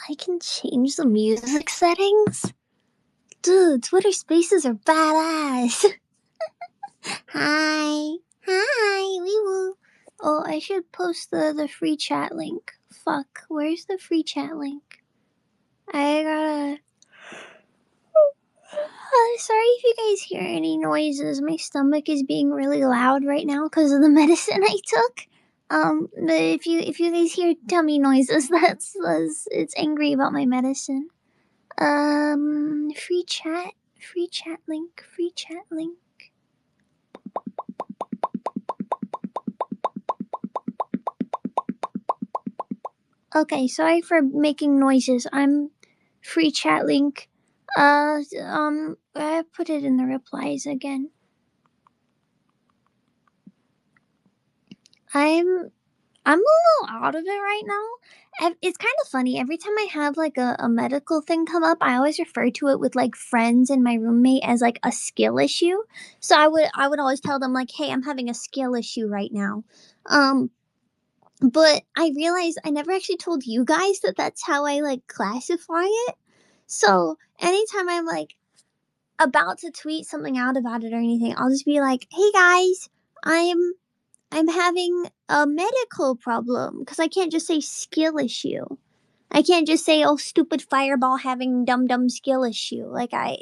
I can change the music settings? Dude, Twitter Spaces are badass. Hi. Hi, wee woo. Oh, I should post the free chat link. Fuck, where's the free chat link? I gotta. Sorry if you guys hear any noises. My stomach is being really loud right now because of the medicine I took. But if you guys hear tummy noises, that's it's angry about my medicine. Free chat link, free chat link. Okay, sorry for making noises. I'm free chat link. I put it in the replies again. I'm a little out of it right now. It's kind of funny. Every time I have like a medical thing come up, I always refer to it with like friends and my roommate as like a skill issue. So I would always tell them like, "Hey, I'm having a skill issue right now." But I realized I never actually told you guys that that's how I like classify it. So anytime I'm like about to tweet something out about it or anything, I'll just be like, "Hey guys, I'm having a medical problem," because I can't just say skill issue. I can't just say, "Oh, stupid fireball having dumb skill issue." Like I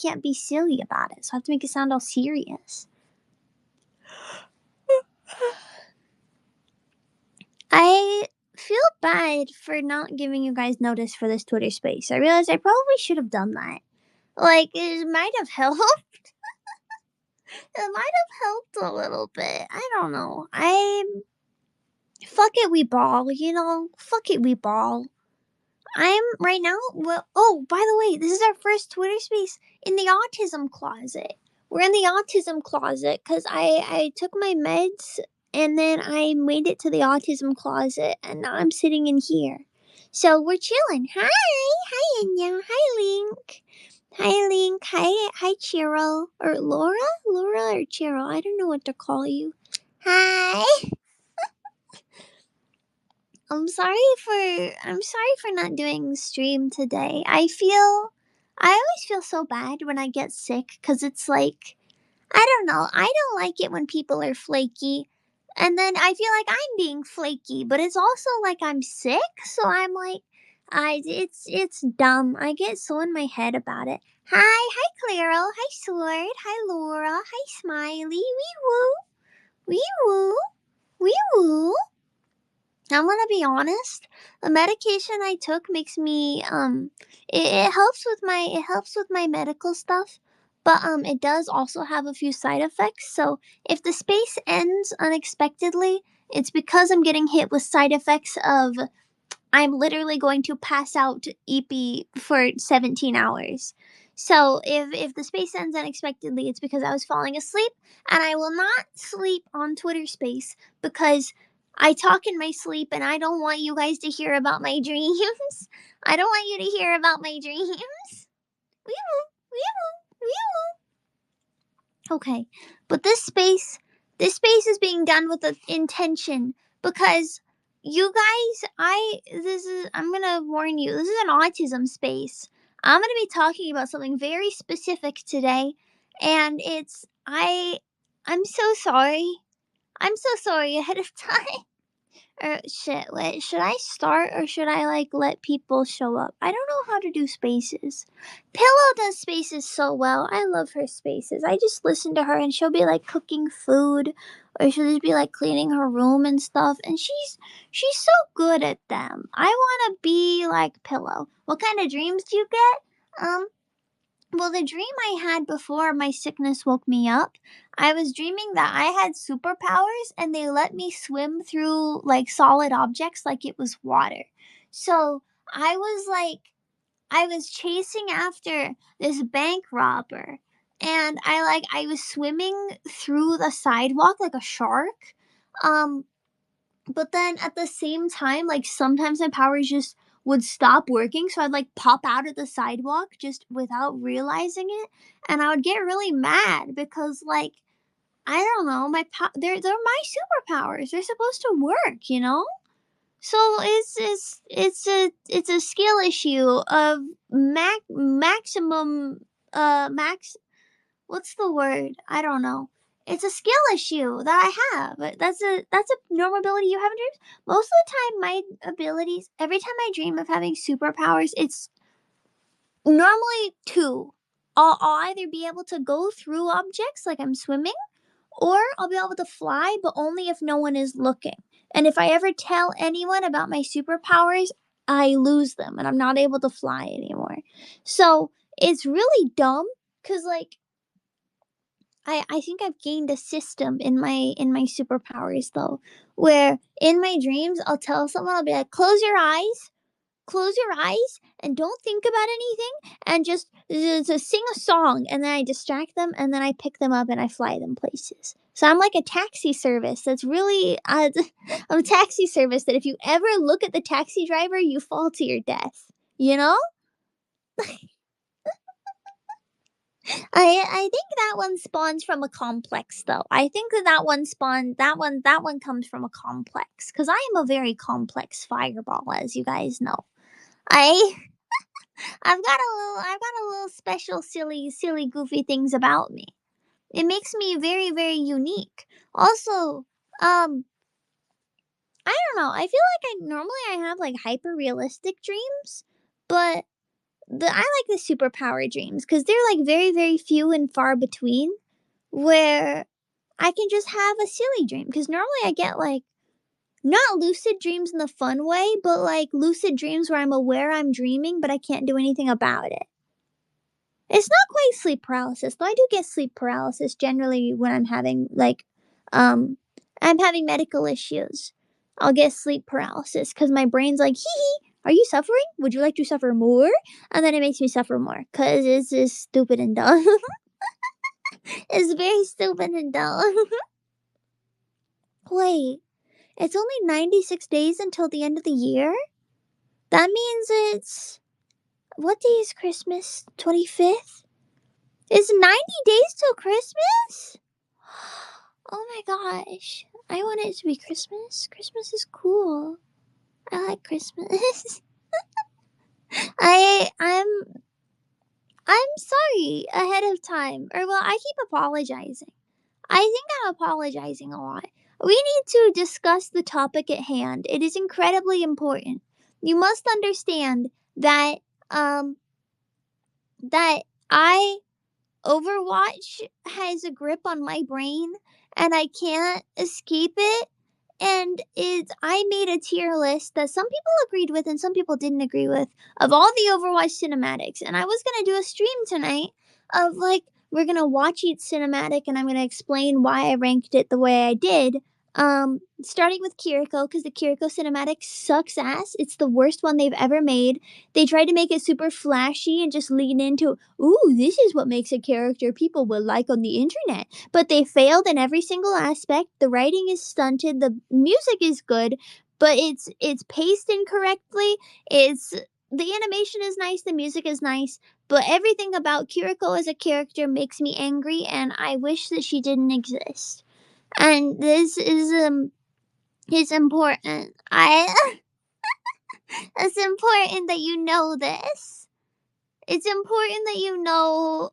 can't be silly about it. So I have to make it sound all serious. I feel bad for not giving you guys notice for this Twitter space. I realized I probably should have done that. Like it might have helped. It might have helped a little bit. I don't know. Fuck it, we ball, you know? Fuck it, we ball. I'm right now. Well, oh, by the way, this is our first Twitter space in the autism closet. We're in the autism closet because I took my meds and then I made it to the autism closet and now I'm sitting in here. So we're chilling. Hi, Anya. Hi, Link. Hi, Link. Hi, Chiro or Laura or Chiro. I don't know what to call you. Hi. I'm sorry for not doing stream today. I always feel so bad when I get sick cuz it's like I don't know. I don't like it when people are flaky. And then I feel like I'm being flaky, but it's also like I'm sick, so I'm like it's dumb. I get so in my head about it. Hi Claro, hi Sword, hi Laura, hi Smiley, wee woo, wee woo, wee woo. I'm gonna be honest. The medication I took makes me it helps with my medical stuff, but it does also have a few side effects. So if the space ends unexpectedly, it's because I'm getting hit with side effects of I'm literally going to pass out EP for 17 hours. So if the space ends unexpectedly, it's because I was falling asleep, and I will not sleep on Twitter Space because I talk in my sleep, and I don't want you guys to hear about my dreams. I don't want you to hear about my dreams. Wee woo, wee woo, wee woo. Okay, but this space is being done with an intention because you guys, I'm gonna warn you, this is an autism space. I'm gonna be talking about something very specific today, and I'm so sorry. I'm so sorry ahead of time. Shit, wait, should I start or should I like let people show up? I don't know how to do spaces. Pillow does spaces so well. I love her spaces. I just listen to her and she'll be like cooking food or she'll just be like cleaning her room and stuff and she's so good at them. I want to be like Pillow. What kind of dreams do you get? Well, the dream I had before my sickness woke me up, I was dreaming that I had superpowers and they let me swim through like solid objects like it was water. So I was chasing after this bank robber and I was swimming through the sidewalk like a shark. Um but then at the same time, like sometimes my powers just would stop working, so I'd like pop out of the sidewalk just without realizing it, and I would get really mad because like I don't know, they're my superpowers. They're supposed to work, you know? So it's a skill issue of maximum max what's the word? I don't know. It's a skill issue that I have. That's a normal ability you have in dreams. Most of the time, my abilities. Every time I dream of having superpowers, it's normally two. I'll either be able to go through objects like I'm swimming, or I'll be able to fly, but only if no one is looking. And if I ever tell anyone about my superpowers, I lose them and I'm not able to fly anymore. So it's really dumb because like I think I've gained a system in my superpowers though, where in my dreams I'll tell someone, I'll be like, close your eyes and don't think about anything and just sing a song, and then I distract them and then I pick them up and I fly them places. So I'm like a taxi service that's really I'm a taxi service that if you ever look at the taxi driver, you fall to your death. You know? I think that one spawns from a complex though. I think that one spawned that one comes from a complex cuz I am a very complex fireball, as you guys know. I I've got a little special silly goofy things about me. It makes me very very unique. Also, I don't know. I feel like I normally I have like hyper realistic dreams, but I like the superpower dreams cuz they're like very very few and far between where I can just have a silly dream because normally I get like not lucid dreams in the fun way, but like lucid dreams where I'm aware I'm dreaming, but I can't do anything about it. It's not quite sleep paralysis, though I do get sleep paralysis generally when I'm having um I'm having medical issues. I'll get sleep paralysis because my brain's like, hee hee, are you suffering? Would you like to suffer more? And then it makes me suffer more because it's just stupid and dumb. It's very stupid and dumb. Wait, it's only 96 days until the end of the year? That means it's. What day is Christmas? 25th? It's 90 days till Christmas? Oh my gosh. I want it to be Christmas. Christmas is cool. I like Christmas. I I'm sorry ahead of time. Or well, I keep apologizing. I think I'm apologizing a lot. We need to discuss the topic at hand. It is incredibly important. You must understand that um that I Overwatch has a grip on my brain and I can't escape it. And it's I made a tier list that some people agreed with and some people didn't agree with of all the Overwatch cinematics. And I was gonna do a stream tonight of like we're gonna watch each cinematic and I'm gonna explain why I ranked it the way I did. Starting with Kiriko, because the Kiriko cinematic sucks ass. It's the worst one they've ever made. They tried to make it super flashy and just lean into, ooh, this is what makes a character people will like on the internet, but they failed in every single aspect. The writing is stunted, the music is good, but it's paced incorrectly. It's the animation is nice, the music is nice, but everything about Kiriko as a character makes me angry and I wish that she didn't exist. And this is important. I It's important that you know this. It's important that you know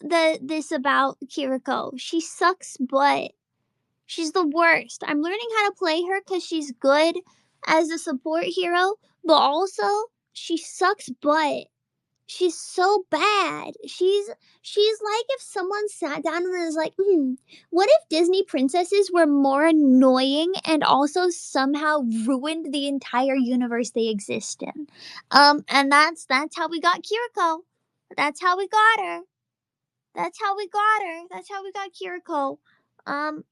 this about Kiriko. She sucks butt. She's the worst. I'm learning how to play her because she's good as a support hero, but also she sucks butt. She's so bad. She's like if someone sat down and was like, what if Disney princesses were more annoying and also somehow ruined the entire universe they exist in? And that's how we got Kiriko. That's how we got her. That's how we got her. That's how we got Kiriko. Um,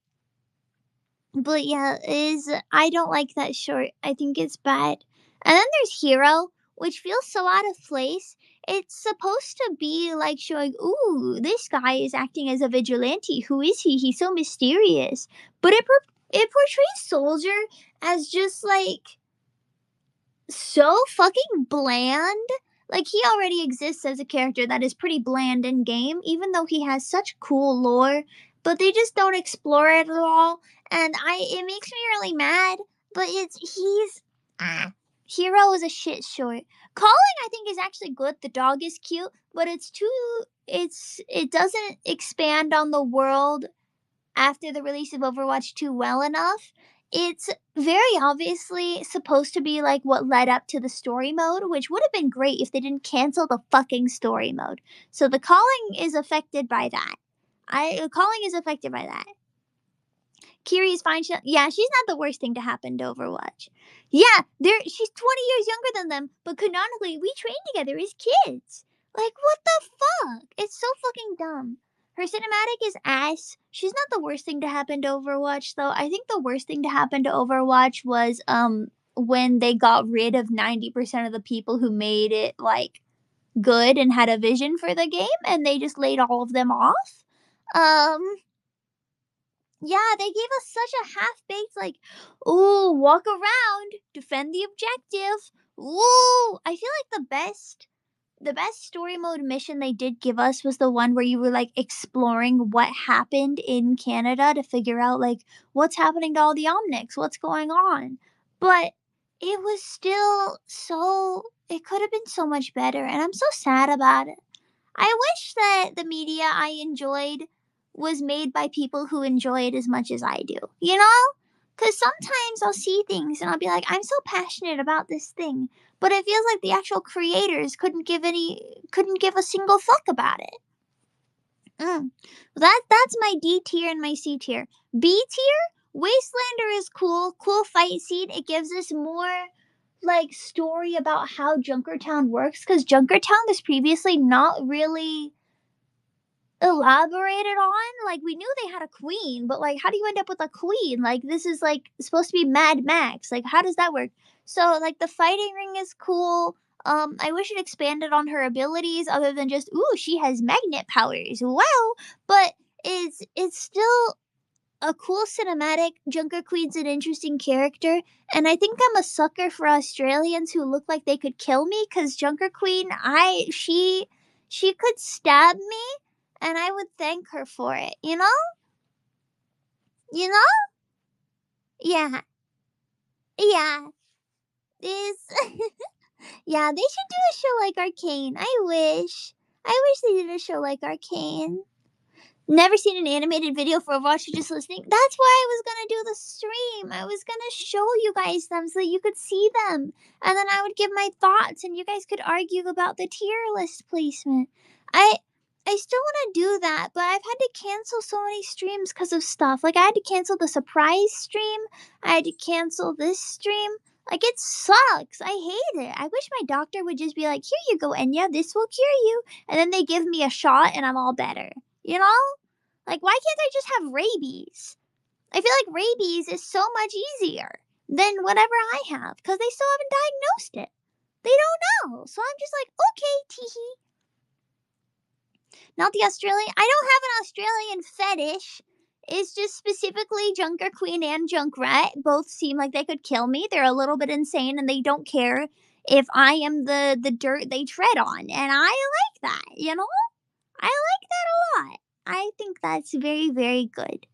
but yeah, is I don't like that short. I think it's bad. And then there's Hero, which feels so out of place. It's supposed to be like showing, ooh, this guy is acting as a vigilante. Who is he? He's so mysterious. But it portrays Soldier as just like so fucking bland. Like he already exists as a character that is pretty bland in game, even though he has such cool lore, but they just don't explore it at all. And it makes me really mad. But Hero is a shit short. Calling, I think, is actually good. The dog is cute, but it doesn't expand on the world after the release of Overwatch 2 well enough. It's very obviously supposed to be like what led up to the story mode, which would have been great if they didn't cancel the fucking story mode. So the calling is affected by that. Calling is affected by that. Kiri's fine. Yeah, she's not the worst thing to happen to Overwatch. Yeah, she's 20 years younger than them, but canonically, we trained together as kids. Like, what the fuck? It's so fucking dumb. Her cinematic is ass. She's not the worst thing to happen to Overwatch, though. I think the worst thing to happen to Overwatch was, when they got rid of 90% of the people who made it, like, good and had a vision for the game, and they just laid all of them off. Yeah, they gave us such a half-baked, like, ooh, walk around, defend the objective. Ooh, I feel like the best story mode mission they did give us was the one where you were like exploring what happened in Canada to figure out like what's happening to all the Omnics, what's going on. But it was still it could have been so much better, and I'm so sad about it. I wish that the media I enjoyed was made by people who enjoy it as much as I do, you know? Because sometimes I'll see things and I'll be like, I'm so passionate about this thing, but it feels like the actual creators couldn't give a single fuck about it. That's my D tier and my C tier. B tier, Wastelander is cool fight scene. It gives us more like story about how Junkertown works, because Junkertown was previously not really elaborated on. Like, we knew they had a queen, but like how do you end up with a queen? Like, this is like supposed to be Mad Max. Like, how does that work? So like the fighting ring is cool. I wish it expanded on her abilities other than just ooh, she has magnet powers. Wow. But it's still a cool cinematic. Junker Queen's an interesting character, and I think I'm a sucker for Australians who look like they could kill me, because Junker Queen, she could stab me and I would thank her for it, you know? You know? Yeah. Yeah. This Yeah, they should do a show like Arcane. I wish. I wish they did a show like Arcane. Never seen an animated video for Overwatch, just listening. That's why I was gonna do the stream. I was gonna show you guys them so that you could see them. And then I would give my thoughts and you guys could argue about the tier list placement. I I still wanna do that, but I've had to cancel so many streams because of stuff. Like I had to cancel the surprise stream. I had to cancel this stream. Like it sucks. I hate it. I wish my doctor would just be like, here you go, Enya, this will cure you. And then they give me a shot and I'm all better. You know? Like, why can't I just have rabies? I feel like rabies is so much easier than whatever I have because they still haven't diagnosed it. They don't know. So I'm just like, okay, teehee. Not the Australian. I don't have an Australian fetish. It's just specifically Junker Queen and Junkrat. Both seem like they could kill me. They're a little bit insane and they don't care if I am the dirt they tread on. And I like that, you know? I like that a lot. I think that's very, very good.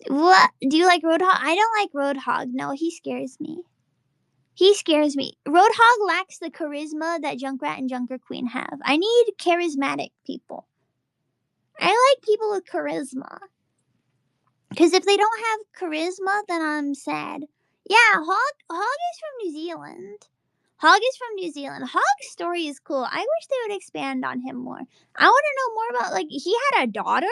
What? Do you like Roadhog? I don't like Roadhog. No, he scares me. He scares me. Roadhog lacks the charisma that Junkrat and Junker Queen have. I need charismatic people. I like people with charisma. Because if they don't have charisma, then I'm sad. Yeah, Hog is from New Zealand. Hog is from New Zealand. Hog's story is cool. I wish they would expand on him more. I want to know more about, like, he had a daughter?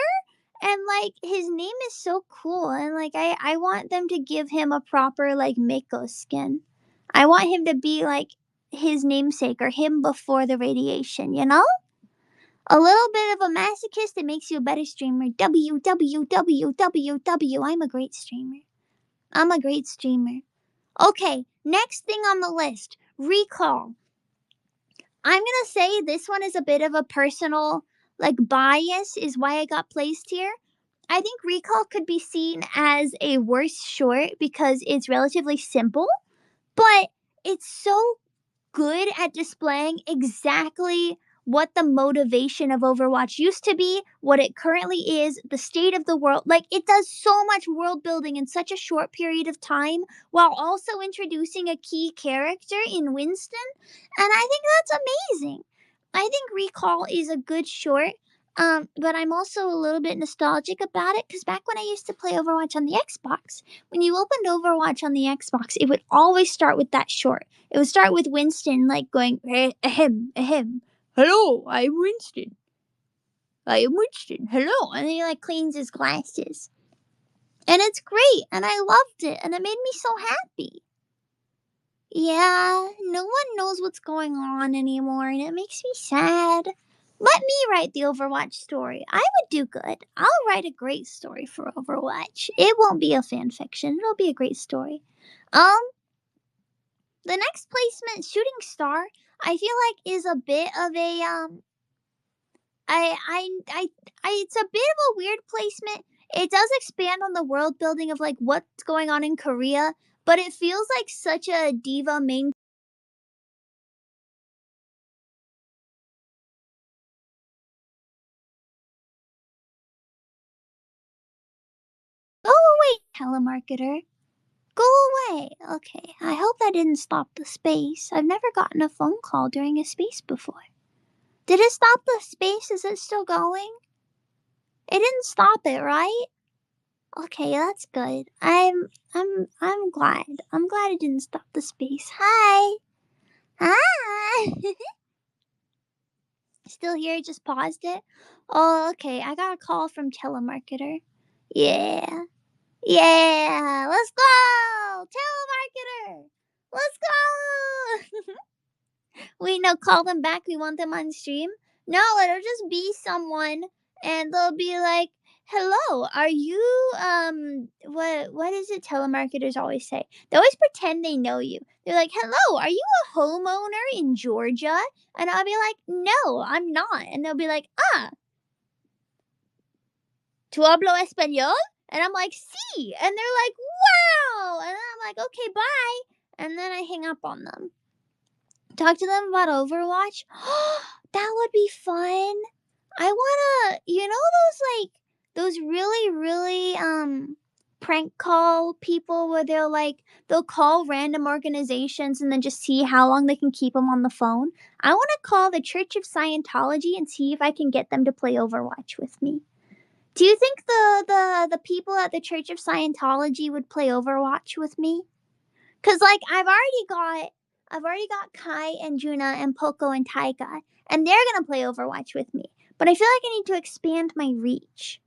And, like, his name is so cool. And, like, I want them to give him a proper, like, Mako skin. I want him to be, like, his namesake or him before the radiation, you know? A little bit of a masochist that makes you a better streamer. WWWWW. I'm a great streamer. I'm a great streamer. Okay, next thing on the list. Recall. I'm gonna say this one is a bit of a personal, like, bias is why I got placed here. I think Recall could be seen as a worse short because it's relatively simple, but it's so good at displaying exactly what the motivation of Overwatch used to be, what it currently is, the state of the world. Like, it does so much world building in such a short period of time while also introducing a key character in Winston. And I think that's amazing. I think Recall is a good short. But I'm also a little bit nostalgic about it because back when I used to play Overwatch on the Xbox, when you opened Overwatch on the Xbox, it would always start with that short. It would start with Winston, like, going, ahem, ahem. Hello, I'm Winston. I am Winston. Hello. And he, like, cleans his glasses. And it's great, and I loved it, and it made me so happy. Yeah, no one knows what's going on anymore, and it makes me sad. Let me write the Overwatch story. I would do good. I'll write a great story for Overwatch. It won't be a fan fiction. It'll be a great story. The next placement, Shooting Star, I feel like is a bit of a it's a bit of a weird placement. It does expand on the world building of like what's going on in Korea, but it feels like such a diva main. Go away, telemarketer. Go away. Okay, I hope that didn't stop the space. I've never gotten a phone call during a space before. Did it stop the space? Is it still going? It didn't stop it, right? Okay, that's good. I'm glad. I'm glad it didn't stop the space. Hi. Hi. Still here, just paused it. Oh, okay. I got a call from telemarketer. Yeah. Yeah. Let's go. Telemarketer. Let's go. Wait, no, call them back. We want them on stream. No, it'll just be someone and they'll be like, "Hello, are you what is it telemarketers always say? They always pretend they know you. They're like, "Hello, are you a homeowner in Georgia?" And I'll be like, "No, I'm not." And they'll be like, "Ah, tu hablo español?" And I'm like, "Sí." And they're like, "Wow." And I'm like, "Okay, bye." And then I hang up on them. Talk to them about Overwatch? That would be fun. I wanna, those really, really, prank call people where they'll call random organizations and then just see how long they can keep them on the phone. I wanna call the Church of Scientology and see if I can get them to play Overwatch with me. Do you think the people at the Church of Scientology would play Overwatch with me? Cause like I've already got Kai and Juna and Poco and Taiga, and they're gonna play Overwatch with me. But I feel like I need to expand my reach.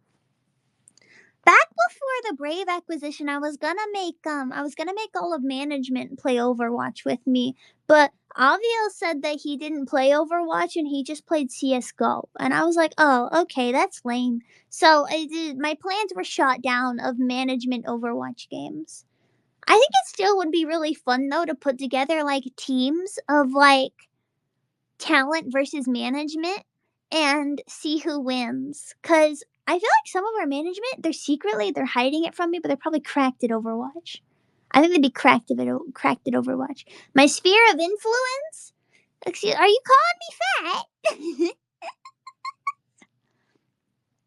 Back before the Brave acquisition, I was gonna make all of management play Overwatch with me, but Aviel said that he didn't play Overwatch and he just played CS:GO, and I was like, oh, okay, that's lame. So my plans were shot down of management Overwatch games. I think it still would be really fun though to put together like teams of like talent versus management and see who wins. Cause I feel like some of our management, they're hiding it from me, but they're probably cracked at Overwatch. I think they'd be cracked at Overwatch. My sphere of influence? Excuse, are you calling me fat?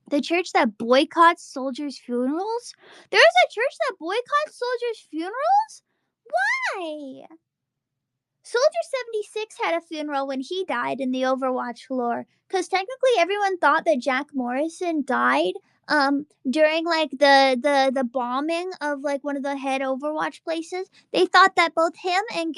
The church that boycotts soldiers' funerals? There's a church that boycotts soldiers' funerals? Why? Soldier 76 had a funeral when he died in the Overwatch lore. Because technically everyone thought that Jack Morrison died during like the bombing of like one of the head Overwatch places. They thought that both him and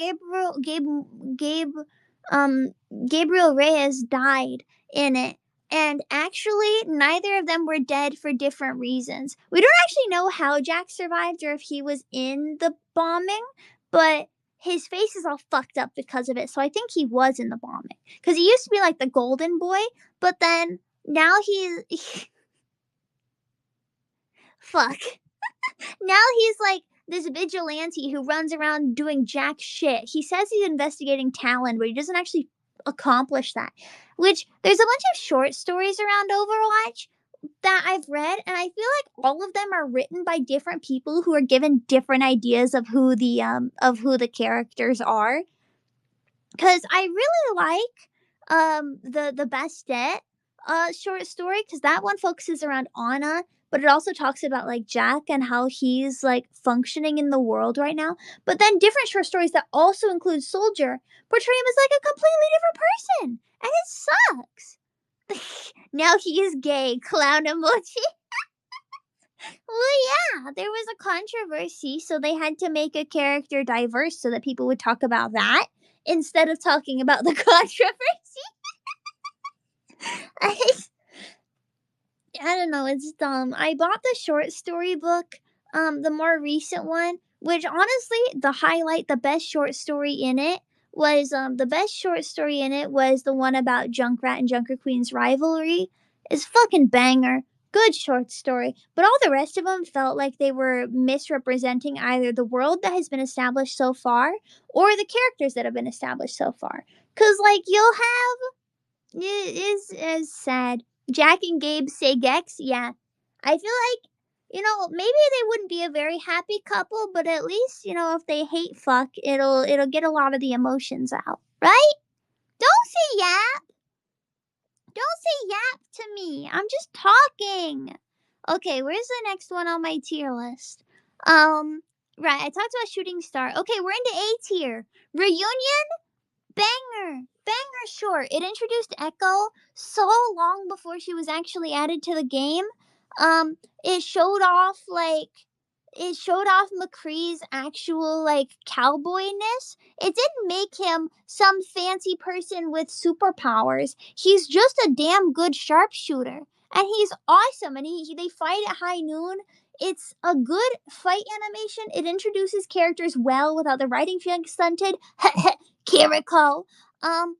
um Gabriel Reyes died in it. And actually neither of them were dead for different reasons. We don't actually know how Jack survived or if he was in the bombing, but his face is all fucked up because of it. So I think he was in the bombing because he used to be like the golden boy, but then now he's fuck. Now he's like this vigilante who runs around doing jack shit. He says he's investigating Talon, but he doesn't actually accomplish that. Which there's a bunch of short stories around Overwatch that I've read, and I feel like all of them are written by different people who are given different ideas of who the characters are. Because I really like the Bastet short story, because that one focuses around Anna, but it also talks about like Jack and how he's like functioning in the world right now. But then different short stories that also include Soldier portray him as like a completely different person, and it sucks. Now he is gay, clown emoji. Well, yeah, there was a controversy, so they had to make a character diverse so that people would talk about that instead of talking about the controversy. I, I don't know, it's dumb. I bought the short story book, the more recent one, which honestly, the best short story in it was the one about Junkrat and Junker Queen's rivalry. It's fucking banger. Good short story. But all the rest of them felt like they were misrepresenting either the world that has been established so far or the characters that have been established so far. Cause like you'll have it is sad. Jack and Gabe say Gex, yeah. I feel like, maybe they wouldn't be a very happy couple, but at least, if they hate fuck, it'll get a lot of the emotions out. Right? Don't say yap. Don't say yap to me. I'm just talking. Okay, where's the next one on my tier list? Right, I talked about Shooting Star. Okay, we're into A tier. Reunion banger short. It introduced Echo so long before she was actually added to the game. Um, it showed off McCree's actual like cowboyness. It didn't make him some fancy person with superpowers. He's just a damn good sharpshooter. And he's awesome. And they fight at high noon. It's a good fight animation. It introduces characters well without the writing feeling stunted. Kiriko. Um,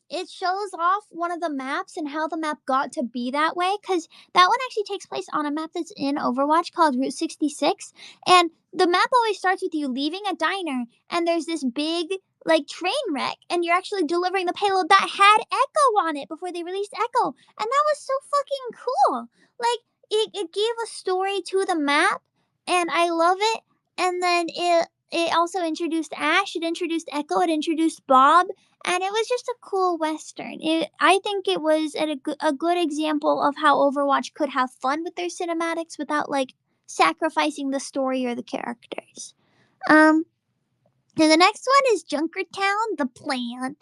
it shows off one of the maps and how the map got to be that way, because that one actually takes place on a map that's in Overwatch called Route 66, and the map always starts with you leaving a diner and there's this big like train wreck, and you're actually delivering the payload that had Echo on it before they released Echo, and that was so fucking cool. Like it gave a story to the map, and I love it. And then it also introduced Ash, it introduced Echo, it introduced Bob, and it was just a cool western. I think it was a good example of how Overwatch could have fun with their cinematics without like sacrificing the story or the characters. Um, and the next one is Junkertown, the plant.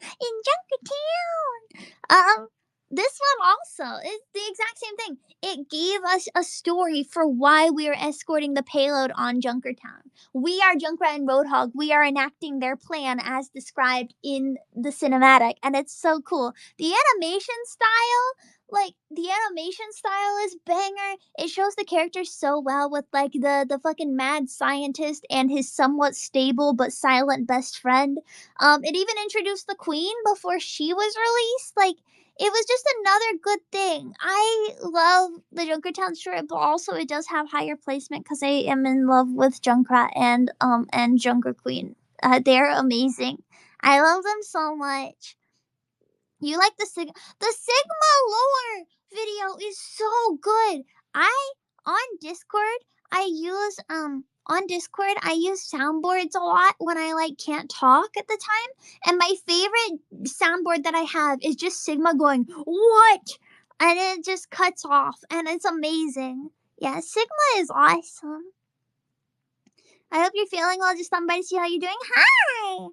In Junkertown. This one also is the exact same thing. It gave us a story for why we are escorting the payload on Junkertown. We are Junkrat and Roadhog. We are enacting their plan as described in the cinematic, and it's so cool. The animation style is banger. It shows the characters so well with like the fucking mad scientist and his somewhat stable but silent best friend. It even introduced the Queen before she was released. Like, it was just another good thing. I love the Junkertown short, but also it does have higher placement because I am in love with Junkrat and Junker Queen. They're amazing. I love them so much. You like the Sigma lore video is so good. I on Discord I use soundboards a lot when I like can't talk at the time. And my favorite soundboard that I have is just Sigma going, "What?" And it just cuts off and it's amazing. Yeah, Sigma is awesome. I hope you're feeling well. Just stopping by to see how you're doing. Hi.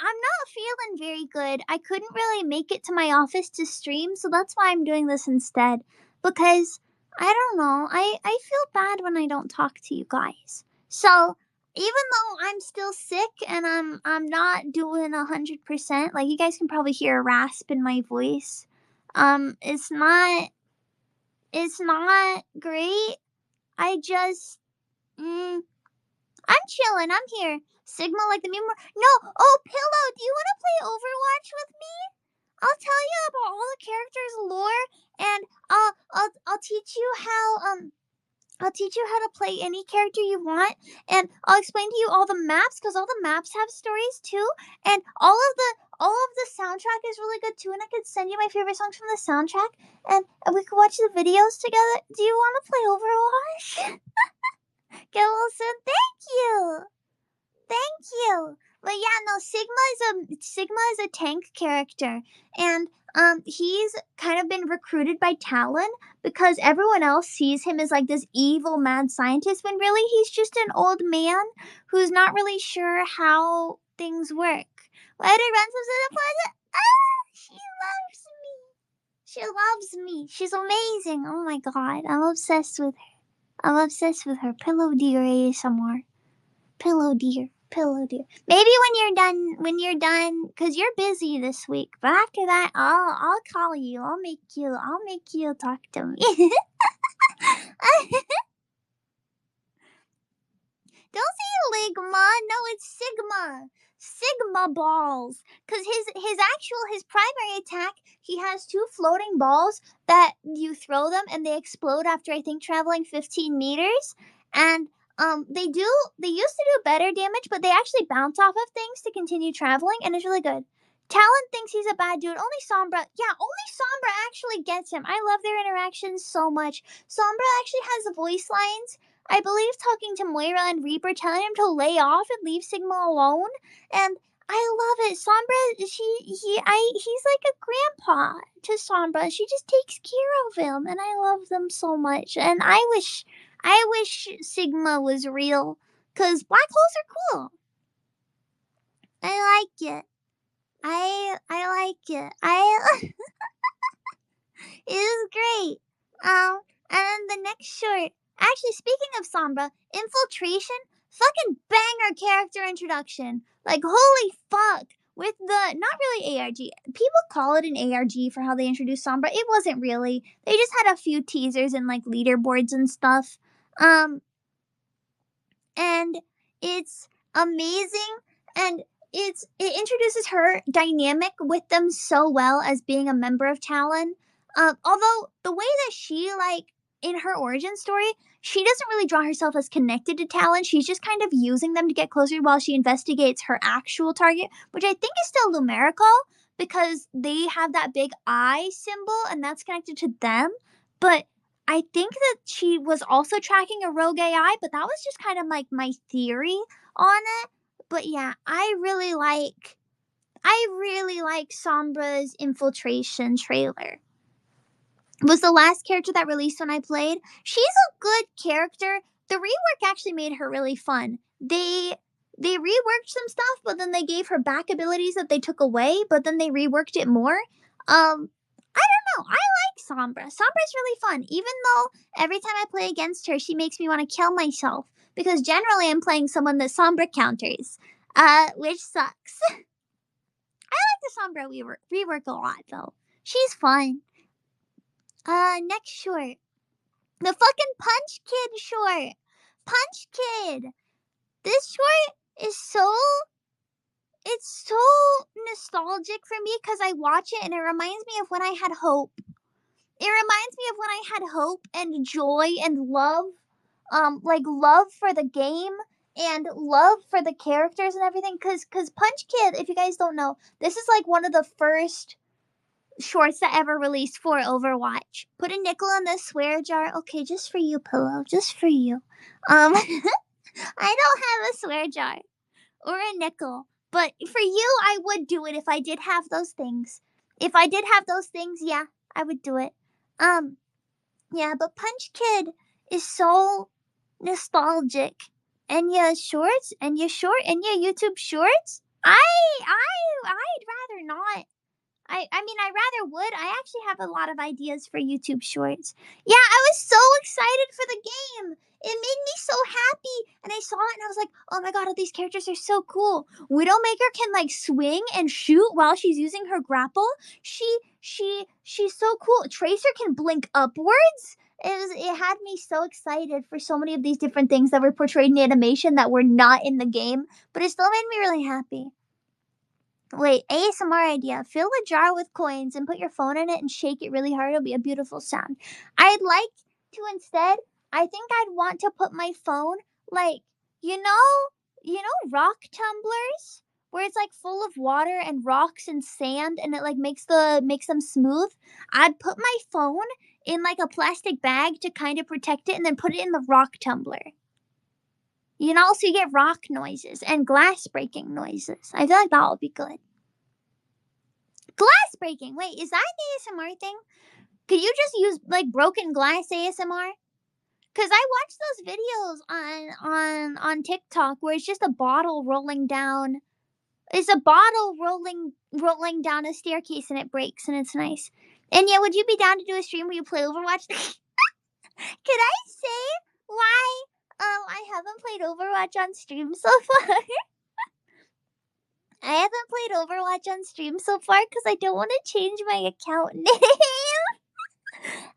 I'm not feeling very good. I couldn't really make it to my office to stream, so that's why I'm doing this instead. Because I don't know. I feel bad when I don't talk to you guys. So even though I'm still sick and I'm not doing 100%, like you guys can probably hear a rasp in my voice. It's not great. I just I'm chilling. I'm here. Sigma like the meme. No. Oh, Pillow, do you want to play Overwatch with me? I'll tell you about all the characters' lore, and I'll teach you how to play any character you want, and I'll explain to you all the maps because all the maps have stories too, and all of the soundtrack is really good too, and I could send you my favorite songs from the soundtrack, and we could watch the videos together. Do you want to play Overwatch? Get well soon. Thank you. Thank you. But yeah, no, Sigma is a tank character, and he's kind of been recruited by Talon because everyone else sees him as like this evil mad scientist when really he's just an old man who's not really sure how things work. Lady Ransoms in the planet. Ah, she loves me. She loves me. She's amazing. Oh my god, I'm obsessed with her. I'm obsessed with her. Pillow dear ASMR. Pillow dear, pillow dear. Maybe when you're done, cause you're busy this week. But after that, I'll call you. I'll make you talk to me. Don't say Ligma. No, it's Sigma. Sigma balls. Cause his primary attack, he has two floating balls that you throw them and they explode after I think traveling 15 meters. And they used to do better damage, but they actually bounce off of things to continue traveling, and it's really good. Talon thinks he's a bad dude. Only Sombra actually gets him. I love their interactions so much. Sombra actually has voice lines, I believe, talking to Moira and Reaper, telling him to lay off and leave Sigma alone. And I love it. Sombra, he's like a grandpa to Sombra. She just takes care of him, and I love them so much. And I wish Sigma was real, cause black holes are cool. I like it. I like it. It is great. And then the next short. Actually, speaking of Sombra, infiltration, fucking banger character introduction. Like, holy fuck. With the, not really ARG. People call it an ARG for how they introduced Sombra. It wasn't really. They just had a few teasers and like leaderboards and stuff. Um, and it's amazing, and it introduces her dynamic with them so well as being a member of Talon. Although the way that she, like, in her origin story, she doesn't really draw herself as connected to Talon. She's just kind of using them to get closer while she investigates her actual target, which I think is still Lumerical, because they have that big eye symbol and that's connected to them. But I think that she was also tracking a rogue AI, but that was just kind of like my theory on it. But yeah, I really like Sombra's infiltration trailer. It was the last character that released when I played. She's a good character. The rework actually made her really fun. They reworked some stuff, but then they gave her back abilities that they took away, but then they reworked it more. I don't know. I like Sombra. Sombra's really fun, even though every time I play against her, she makes me want to kill myself. Because generally, I'm playing someone that Sombra counters, which sucks. I like the Sombra rework a lot, though. She's fun. Next short. The fucking Punch Kid short. Punch Kid. This short is it's so nostalgic for me because I watch it and it reminds me of when I had hope. It reminds me of when I had hope and joy and love, like love for the game and love for the characters and everything. Cause Punch Kid, if you guys don't know, this is like one of the first shorts that ever released for Overwatch. Put a nickel in this swear jar. Okay, just for you, Pillow. Just for you. I don't have a swear jar or a nickel, but for you, I would do it if I did have those things. If I did have those things, yeah, I would do it. Yeah, but Punch Kid is so nostalgic. And your shorts, and your YouTube shorts. I'd rather not. I mean, I rather would. I actually have a lot of ideas for YouTube shorts. Yeah, I was so excited for the game. It made me so happy. And I saw it and I was like, oh my god, all these characters are so cool. Widowmaker can like swing and shoot while she's using her grapple. She's so cool. Tracer can blink upwards. It had me so excited for so many of these different things that were portrayed in animation that were not in the game, but it still made me really happy. Wait, ASMR idea. Fill a jar with coins and put your phone in it and shake it really hard. It'll be a beautiful sound. I'd like to instead, I think I'd want to put my phone, like, rock tumblers where it's like full of water and rocks and sand and it like makes them smooth. I'd put my phone in like a plastic bag to kind of protect it and then put it in the rock tumbler. You can also get rock noises and glass breaking noises. I feel like that would be good. Glass breaking. Wait, is that an ASMR thing? Could you just use like broken glass ASMR? Cause I watch those videos on TikTok where it's just a bottle rolling down. It's a bottle rolling down a staircase and it breaks and it's nice. And yeah, would you be down to do a stream where you play Overwatch? Could I say why I haven't played Overwatch on stream so far? I haven't played Overwatch on stream so far because I don't want to change my account name.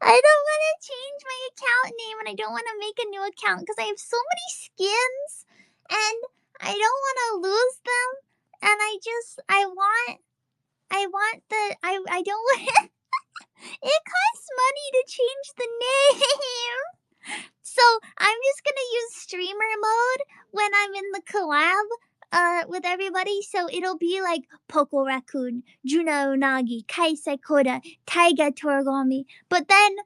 I don't want to change my account name and I don't want to make a new account because I have so many skins and I don't want to lose them. And I want I don't want, it costs money to change the name. So I'm just going to use streamer mode when I'm in the collab with everybody. So it'll be like Poco Raccoon, Juna Unagi, Kaisei Koda, Taiga Torigami. But then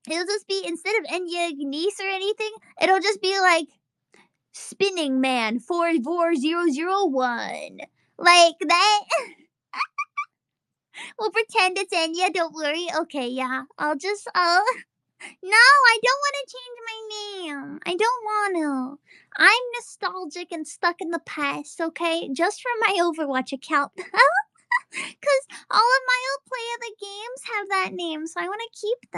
it'll just be, instead of Enya Gneiss or anything, it'll just be like Spinning Man 44001. Like that. We'll pretend it's Enya, don't worry. Okay, yeah. I'll no, I don't want to change my name. I don't want to. I'm nostalgic and stuck in the past, okay? Just for my Overwatch account. Because all of my old Play of the Games have that name, so I want to keep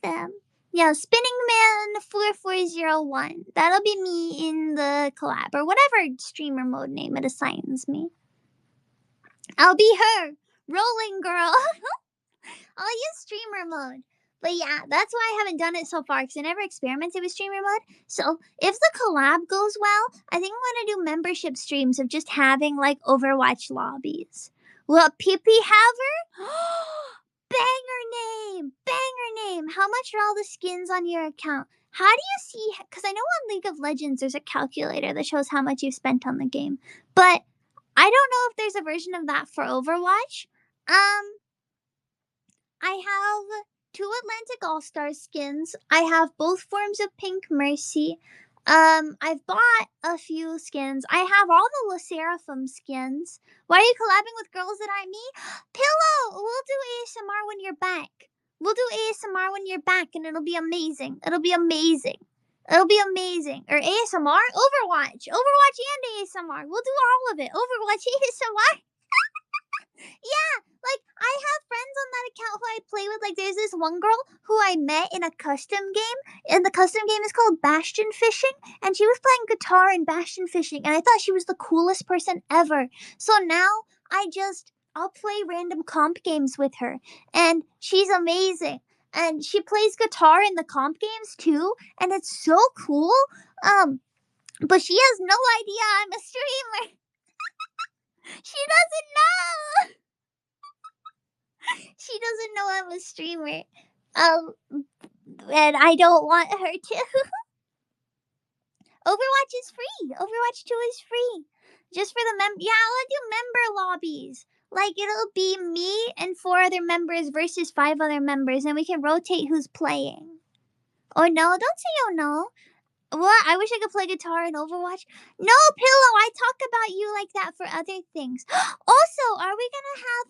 them. Yeah, Spinning Man 4401. That'll be me in the collab, or whatever streamer mode name it assigns me. I'll be her, Rolling Girl. I'll use streamer mode. But yeah, that's why I haven't done it so far, because I never experimented with streamer mode. So if the collab goes well, I think I'm going to do membership streams of just having like Overwatch lobbies. Will Pippi have her? Banger name. How much are all the skins on your account? How do you see? Because I know on League of Legends there's a calculator that shows how much you've spent on the game. But I don't know if there's a version of that for Overwatch. I have 2 Atlantic All-Stars skins. I have both forms of Pink Mercy. I've bought a few skins. I have all the La Seraphim skins. Why are you collabing with girls that aren't me? Pillow! We'll do ASMR when you're back. And it'll be amazing. Or ASMR? Overwatch and ASMR. We'll do all of it. Overwatch, ASMR. Yeah, like I have friends on that account who I play with. Like there's this one girl who I met in a custom game, and the custom game is called Bastion Fishing, and she was playing guitar in Bastion Fishing, and I thought she was the coolest person ever. So now I'll play random comp games with her, and she's amazing. And she plays guitar in the comp games too, and it's so cool. But she has no idea I'm a streamer. She doesn't know. She doesn't know I'm a streamer. And I don't want her to. Overwatch is free. Overwatch 2 is free. Just for the Yeah, I'll do member lobbies. Like, it'll be me and 4 other members versus 5 other members, and we can rotate who's playing. Oh no, don't say oh no. What? I wish I could play guitar in Overwatch. No, Pillow, I talk about you like that for other things. Also, are we gonna have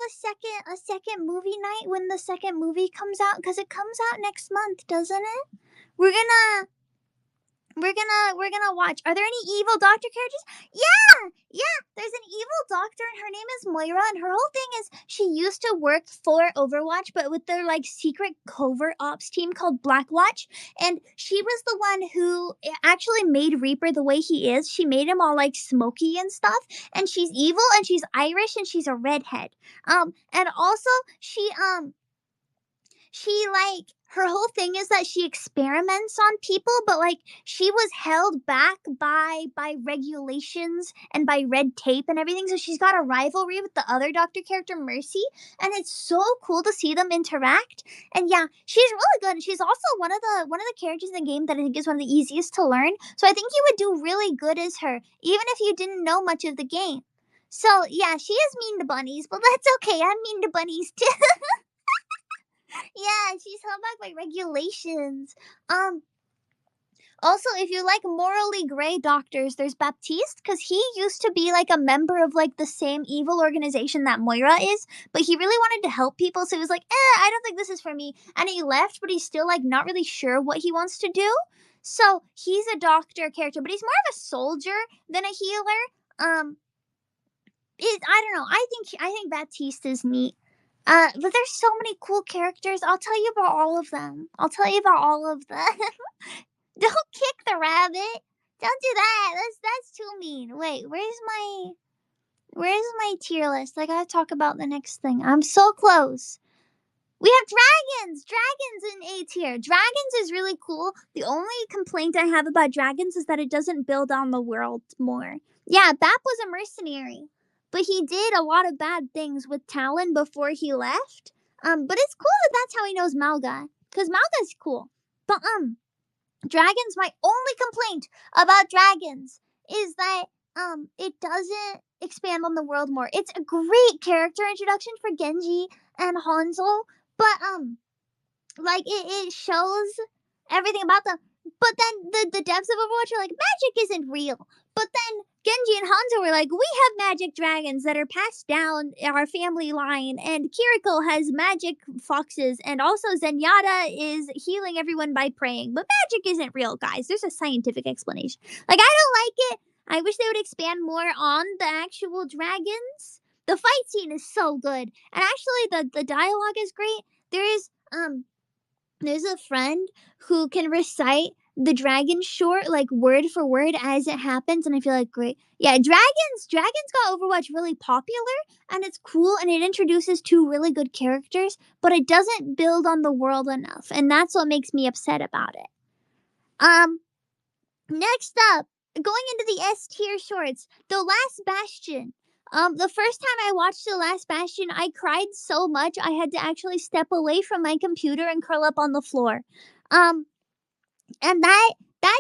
a second movie night when the second movie comes out? Because it comes out next month, doesn't it? We're gonna watch. Are there any evil doctor characters? Yeah, there's an evil doctor and her name is Moira, and her whole thing is she used to work for Overwatch, but with their like secret covert ops team called Blackwatch, and she was the one who actually made Reaper the way he is. She made him all like smoky and stuff, and she's evil and she's Irish and she's a redhead. And also she like her whole thing is that she experiments on people, but like she was held back by regulations and by red tape and everything, so she's got a rivalry with the other doctor character Mercy, and it's so cool to see them interact. And yeah, she's really good, and she's also one of the characters in the game that I think is one of the easiest to learn, so I think you would do really good as her even if you didn't know much of the game. So yeah, she is mean to bunnies, but that's okay, I'm mean to bunnies too. Yeah, she's held back by regulations. Also, if you like morally gray doctors, there's Baptiste because he used to be like a member of like the same evil organization that Moira is, but he really wanted to help people, so he was like, I don't think this is for me. And he left, but he's still like not really sure what he wants to do. So he's a doctor character, but he's more of a soldier than a healer. I don't know. I think Baptiste is neat. But there's so many cool characters. I'll tell you about all of them. I'll tell you about all of them. Don't kick the rabbit. Don't do that. That's too mean. Wait, where's my tier list? I gotta talk about the next thing. I'm so close. We have dragons! Dragons in A tier. Dragons is really cool. The only complaint I have about dragons is that it doesn't build on the world more. Yeah, Bap was a mercenary, but he did a lot of bad things with Talon before he left. But it's cool that that's how he knows Malga, because Malga's cool. But dragons, my only complaint about dragons is that it doesn't expand on the world more. It's a great character introduction for Genji and Hanzo, but like it shows everything about them. But then the devs of Overwatch are like, magic isn't real. But then Genji and Hanzo were like, we have magic dragons that are passed down our family line, and Kiriko has magic foxes, and also Zenyatta is healing everyone by praying. But magic isn't real, guys. There's a scientific explanation. Like, I don't like it. I wish they would expand more on the actual dragons. The fight scene is so good. And actually the dialogue is great. There's a friend who can recite the dragon short like word for word as it happens, and I feel like great. Yeah, dragons got Overwatch really popular, and it's cool, and it introduces two really good characters, but it doesn't build on the world enough, and that's what makes me upset about it. Next up, going into the S tier shorts, The Last Bastion. The first time I watched The Last Bastion, I cried so much I had to actually step away from my computer and curl up on the floor. And that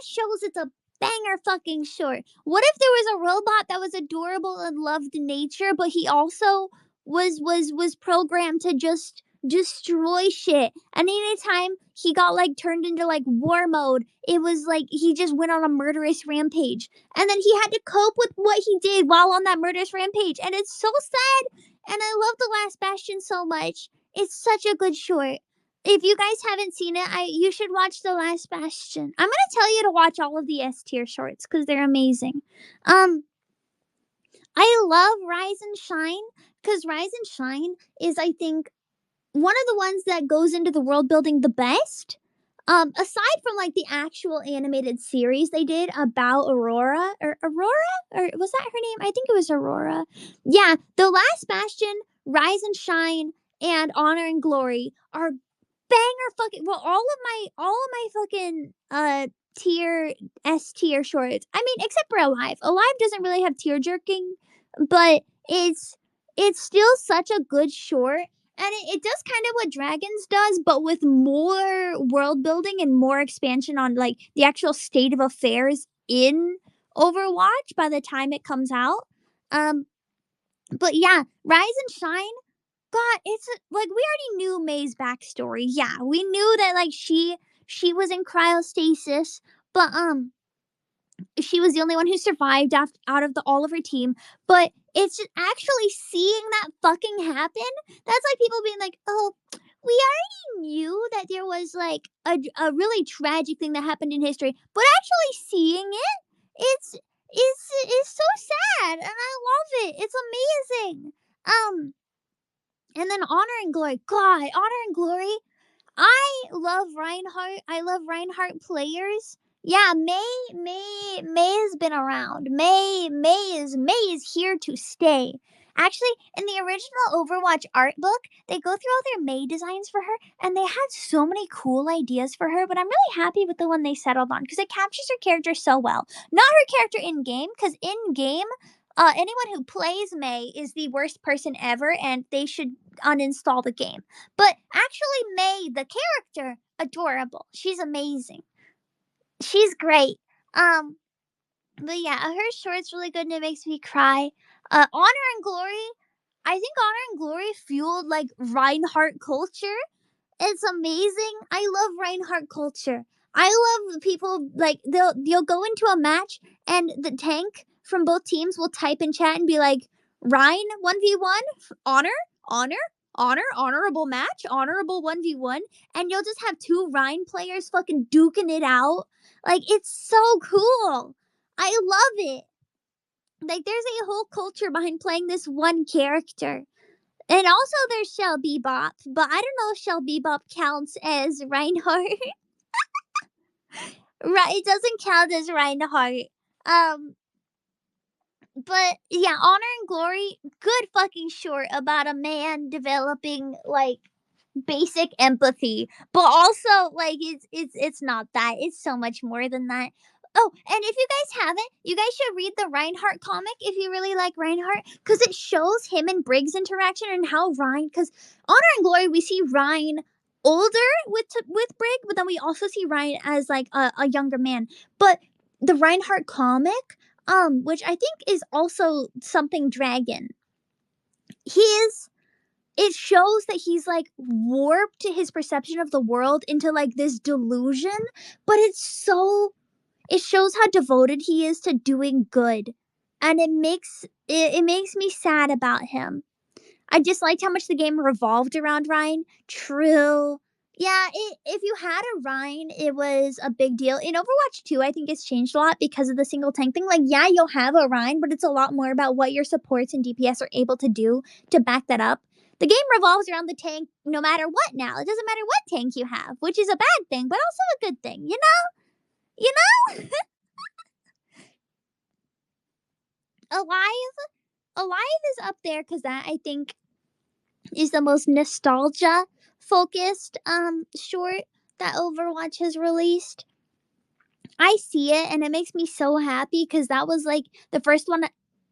shows it's a banger fucking short. What if there was a robot that was adorable and loved nature, but he also was programmed to just destroy shit. And anytime he got like turned into like war mode, it was like he just went on a murderous rampage. And then he had to cope with what he did while on that murderous rampage. And it's so sad. And I love The Last Bastion so much. It's such a good short. If you guys haven't seen it, you should watch The Last Bastion. I'm gonna tell you to watch all of the S tier shorts because they're amazing. I love Rise and Shine because Rise and Shine is, I think, one of the ones that goes into the world building the best. Aside from like the actual animated series they did about Aurora, or was that her name? I think it was Aurora. Yeah, The Last Bastion, Rise and Shine, and Honor and Glory are banger fucking, well, all of my fucking tier S tier shorts. I mean, except for Alive. Alive doesn't really have tear jerking, but it's still such a good short. And it does kind of what Dragons does, but with more world building and more expansion on like the actual state of affairs in Overwatch by the time it comes out. But yeah, Rise and Shine, God, it's like we already knew May's backstory. Yeah, we knew that like she was in cryostasis, but she was the only one who survived out of all of her team. But it's just actually seeing that fucking happen. That's like people being like, "Oh, we already knew that there was like a really tragic thing that happened in history, but actually seeing it, it's so sad, and I love it. It's amazing." And then Honor and Glory. God, Honor and Glory. I love Reinhardt. I love Reinhardt players. Yeah, May has been around. May is here to stay. Actually, in the original Overwatch art book, they go through all their May designs for her, and they had so many cool ideas for her, but I'm really happy with the one they settled on because it captures her character so well. Not her character in game, because in game, anyone who plays May is the worst person ever, and they should uninstall the game. But actually, May, the character, adorable. She's amazing. She's great. But yeah, her short's really good and it makes me cry. Honor and Glory. I think Honor and Glory fueled like Reinhardt culture. It's amazing. I love Reinhardt culture. I love people like you'll go into a match and the tank from both teams will type in chat and be like, Ryan 1v1, honor, honor, honorable match, honorable 1v1, and you'll just have two Ryan players fucking duking it out. Like, it's so cool. I love it. Like, there's a whole culture behind playing this one character. And also there's Shell Bebop, but I don't know if Shell Bebop counts as Reinhardt. Right, it doesn't count as Reinhardt. Um, but yeah, Honor and Glory, good fucking short about a man developing like basic empathy, but also like it's not that. It's so much more than that. Oh, and if you guys haven't, you guys should read the Reinhardt comic if you really like Reinhardt, because it shows him and Briggs' interaction and how Ryan. Because Honor and Glory, we see Ryan older with Brig, but then we also see Ryan as like a younger man. But the Reinhardt comic, which I think is also something Dragon, he is it shows that he's like warped his perception of the world into like this delusion, but it shows how devoted he is to doing good, and it makes me sad about him. I just liked how much the game revolved around Ryan. True. Yeah, if you had a Ryan, it was a big deal. In Overwatch 2, I think it's changed a lot because of the single tank thing. Like, yeah, you'll have a Ryan, but it's a lot more about what your supports and DPS are able to do to back that up. The game revolves around the tank no matter what now. It doesn't matter what tank you have, which is a bad thing, but also a good thing, you know? You know? Alive? Alive is up there because that, I think, is the most nostalgia focused short that Overwatch has released. I see it and it makes me so happy because that was like the first one.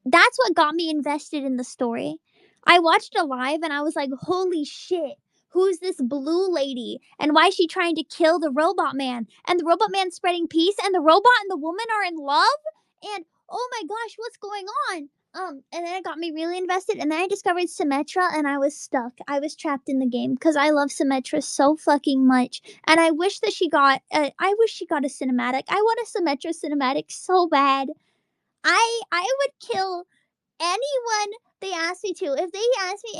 That's what got me invested in the story. I watched it live and I was like, holy shit, who's this blue lady? And why is she trying to kill the robot man? And the robot man's spreading peace and the robot and the woman are in love? And oh my gosh, what's going on? And then it got me really invested. And then I discovered Symmetra, and I was stuck. I was trapped in the game because I love Symmetra so fucking much. And I wish that she got. I wish she got a cinematic. I want a Symmetra cinematic so bad. I would kill anyone they asked me to. If they asked me,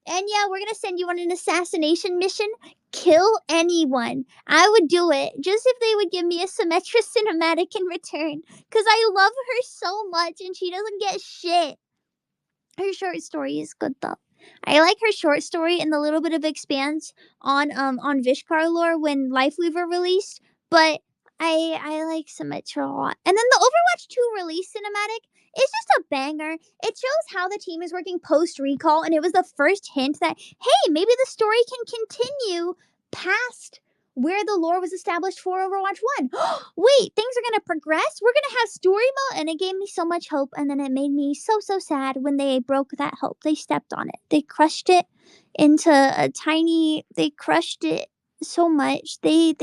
Enya, we're gonna send you on an assassination mission. Kill anyone. I would do it. Just if they would give me a Symmetra cinematic in return. Because I love her so much and she doesn't get shit. Her short story is good though. I like her short story and the little bit of expanse on Vishkar lore when Lifeweaver released, but I like Symmetra a lot. And then the Overwatch 2 release cinematic is just a banger. It shows how the team is working post recall, and it was the first hint that hey, maybe the story can continue past where the lore was established for Overwatch 1. Wait, things are going to progress? We're going to have story mode? And it gave me so much hope, and then it made me so sad when they broke that hope. They stepped on it. They crushed it into a tiny, they crushed it so much. They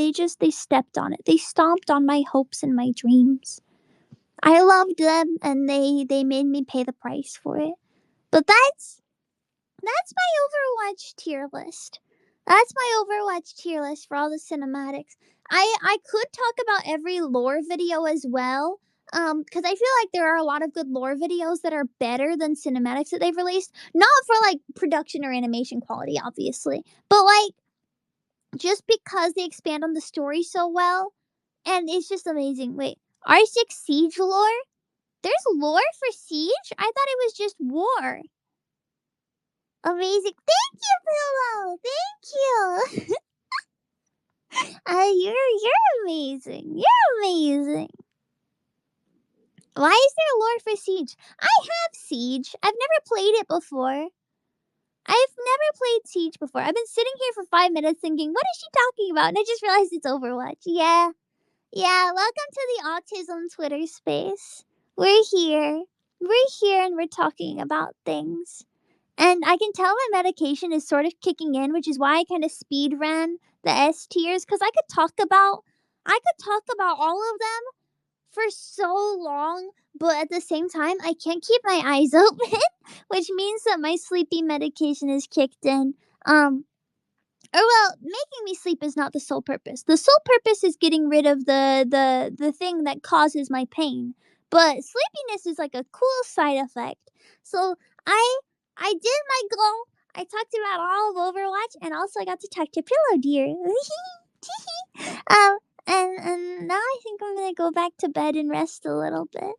stepped on it. They stomped on my hopes and my dreams. I loved them, and they made me pay the price for it. But that's my Overwatch tier list. That's my Overwatch tier list for all the cinematics. I could talk about every lore video as well. Because I feel like there are a lot of good lore videos that are better than cinematics that they've released. Not for like production or animation quality, obviously, but like just because they expand on the story so well, and it's just amazing. Wait, R6 Siege lore? There's lore for Siege? I thought it was just war. Amazing. Thank you, Pillow. Thank you. You're amazing. You're amazing. Why is there lore for Siege? I have Siege. I've never played it before. I've never played Siege before. I've been sitting here for 5 minutes thinking, what is she talking about? And I just realized it's Overwatch. Yeah. Yeah, welcome to the Autism Twitter space. We're here. We're here and we're talking about things. And I can tell my medication is sort of kicking in, which is why I kind of speed ran the S tiers, because I could talk about all of them for so long, but at the same time I can't keep my eyes open, which means that my sleepy medication is kicked in. Or well, making me sleep is not the sole purpose. The sole purpose is getting rid of the thing that causes my pain. But sleepiness is like a cool side effect. So I I did my goal. I talked about all of Overwatch, and also I got to talk to Pillow Deer. And now I think I'm gonna go back to bed and rest a little bit.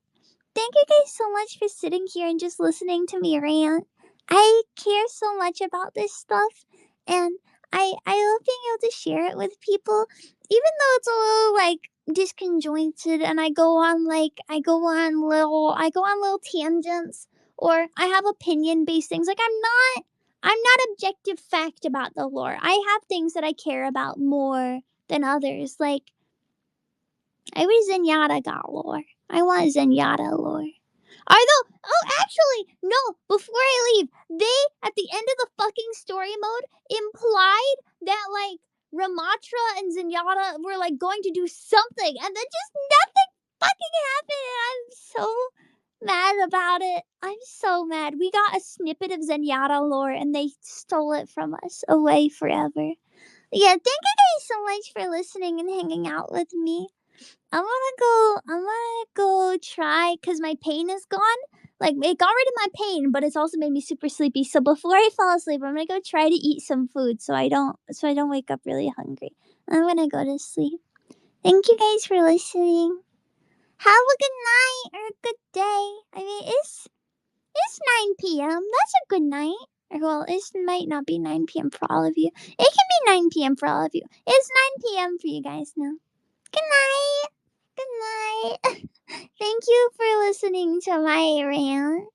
Thank you guys so much for sitting here and just listening to me rant. I care so much about this stuff, and I love being able to share it with people, even though it's a little like disconjointed, and I go on little tangents, or I have opinion based things. Like I'm not objective fact about the lore. I have things that I care about more than others. Like I wish Zenyatta got lore. I want Zenyatta lore. Actually, no, before I leave, they, at the end of the fucking story mode, implied that, like, Ramatra and Zenyatta were, like, going to do something, and then just nothing fucking happened, and I'm so mad about it. I'm so mad. We got a snippet of Zenyatta lore, and they stole it from us away forever. Yeah, thank you guys so much for listening and hanging out with me. I'm gonna go try, cause my pain is gone. Like, it got rid of my pain, but it's also made me super sleepy. So before I fall asleep, I'm gonna go try to eat some food so I don't wake up really hungry. I'm gonna go to sleep. Thank you guys for listening. Have a good night or a good day. I mean, it's 9 p.m. That's a good night. Or, well, it might not be 9 p.m. for all of you. It can be 9 p.m. for all of you. It's 9 p.m. for you guys now. Good night. Good night. Thank you for listening to my rant.